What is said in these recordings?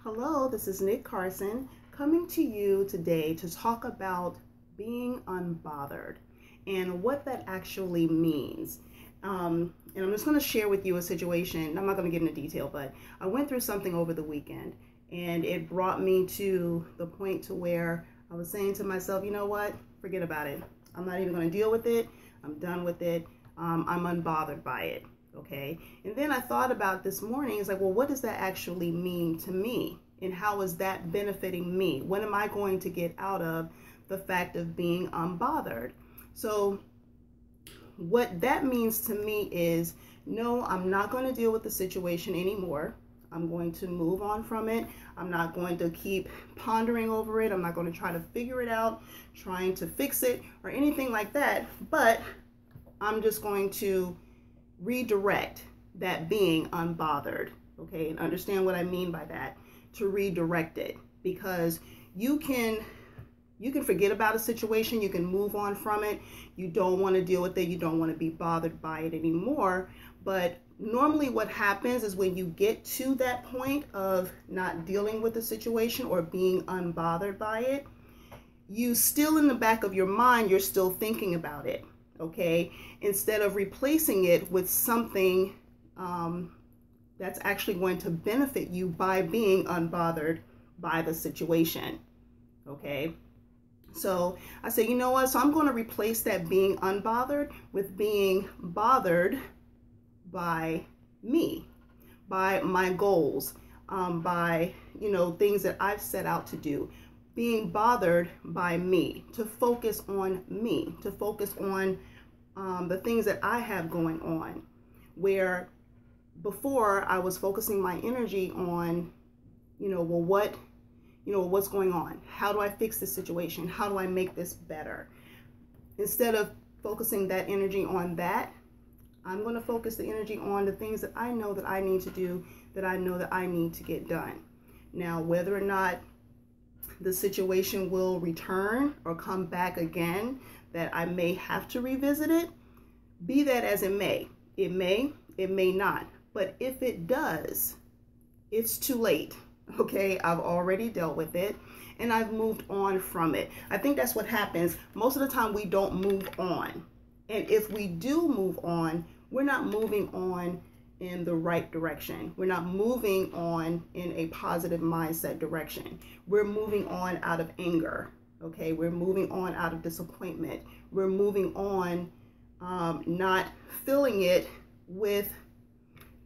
Hello, this is Nick Carson coming to you today to talk about being unbothered and what that actually means. And I'm just going to share with you a situation. I'm not going to get into detail, but I went through something over the weekend and it brought me to the point to where I was saying to myself, you know what, forget about it. I'm not even going to deal with it. I'm done with it. I'm unbothered by it. Okay. And then I thought about this morning, it's like, well, what does that actually mean to me? And how is that benefiting me? What am I going to get out of the fact of being unbothered? So what that means to me is, no, I'm not going to deal with the situation anymore. I'm going to move on from it. I'm not going to keep pondering over it. I'm not going to try to figure it out, trying to fix it or anything like that. But I'm just going to redirect that being unbothered, okay? And understand what I mean by that, to redirect it, because you can forget about a situation, you can move on from it, you don't want to deal with it, you don't want to be bothered by it anymore. But normally what happens is when you get to that point of not dealing with the situation or being unbothered by it, you still in the back of your mind, you're still thinking about it. Okay, instead of replacing it with something that's actually going to benefit you by being unbothered by the situation. Okay, so I say, you know what? So I'm going to replace that being unbothered with being bothered by me, by my goals, by, things that I've set out to do. Being bothered by me, to focus on me, to focus on the things that I have going on, where before I was focusing my energy on, what's going on? How do I fix this situation? How do I make this better? Instead of focusing that energy on that, I'm going to focus the energy on the things that I know that I need to do, that I know that I need to get done. Now, whether or not the situation will return or come back again, that I may have to revisit it, be that as it may. It may not. But if it does, it's too late. Okay, I've already dealt with it and I've moved on from it. I think that's what happens. Most of the time we don't move on. And if we do move on, we're not moving on in the right direction. We're not moving on in a positive mindset direction. We're moving on out of anger. Okay, we're moving on out of disappointment. We're moving on not filling it with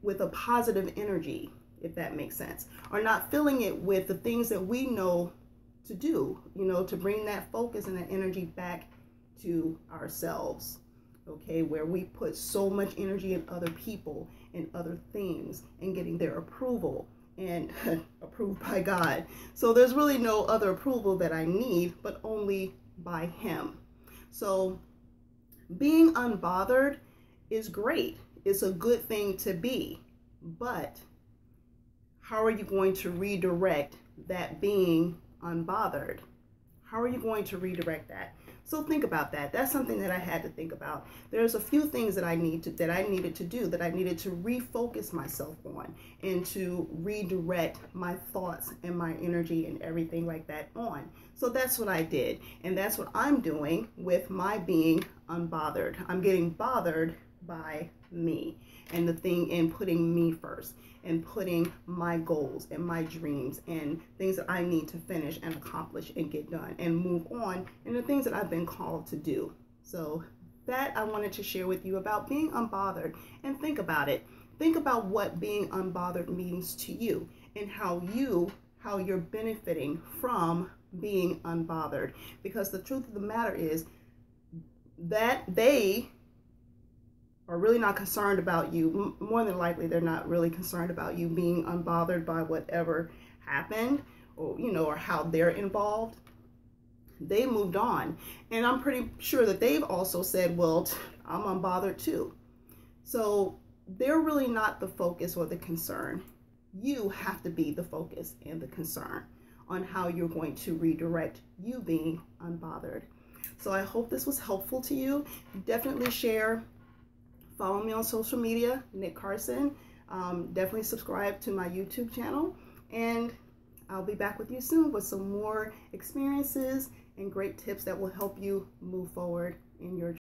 a positive energy, if that makes sense, or not filling it with the things that we know to do, to bring that focus and that energy back to ourselves. Okay, where we put so much energy in other people and other things and getting their approval and approved by God. So there's really no other approval that I need, but only by Him. So being unbothered is great. It's a good thing to be, but how are you going to redirect that being unbothered? How are you going to redirect that? So think about that. That's something that I had to think about. There's a few things that I needed to do, that I needed to refocus myself on and to redirect my thoughts and my energy and everything like that on. So that's what I did. And that's what I'm doing with my being unbothered. I'm getting bothered by me and the thing, and putting me first and putting my goals and my dreams and things that I need to finish and accomplish and get done and move on, and the things that I've been called to do. So that I wanted to share with you about being unbothered. And think about it. Think about what being unbothered means to you and how you're benefiting from being unbothered. Because the truth of the matter is that they are really not concerned about you. More than likely, they're not really concerned about you being unbothered by whatever happened, or how they're involved. They moved on. And I'm pretty sure that they've also said, well, I'm unbothered too. So they're really not the focus or the concern. You have to be the focus and the concern on how you're going to redirect you being unbothered. So I hope this was helpful to you. Definitely share. Follow me on social media, Nick Carson. Definitely subscribe to my YouTube channel and I'll be back with you soon with some more experiences and great tips that will help you move forward in your